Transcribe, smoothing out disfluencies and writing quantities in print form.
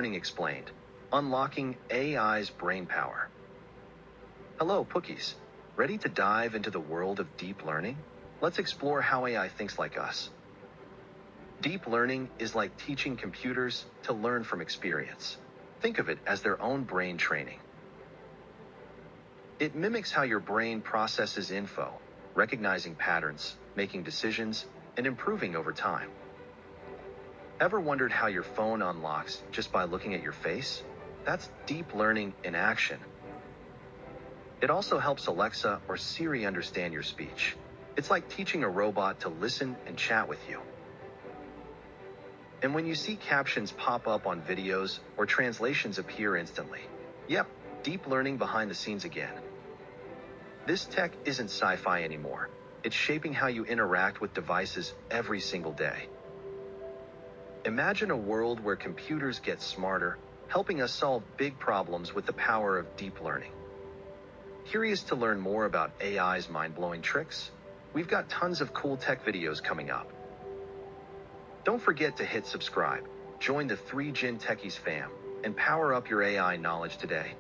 Learning Explained, Unlocking AI's Brain Power. Hello, Pookies. Ready to dive into the world of deep learning? Let's explore how AI thinks like us. Deep learning is like teaching computers to learn from experience. Think of it as their own brain training. It mimics how your brain processes info, recognizing patterns, making decisions, and improving over time. Ever wondered how your phone unlocks just by looking at your face? That's deep learning in action. It also helps Alexa or Siri understand your speech. It's like teaching a robot to listen and chat with you. And when you see captions pop up on videos or translations appear instantly, yep, deep learning behind the scenes again. This tech isn't sci-fi anymore. It's shaping how you interact with devices every single day. Imagine a world where computers get smarter, helping us solve big problems with the power of deep learning. Curious to learn more about AI's mind-blowing tricks? We've got tons of cool tech videos coming up. Don't forget to hit subscribe, join the 3Gen Techies fam, and power up your AI knowledge today.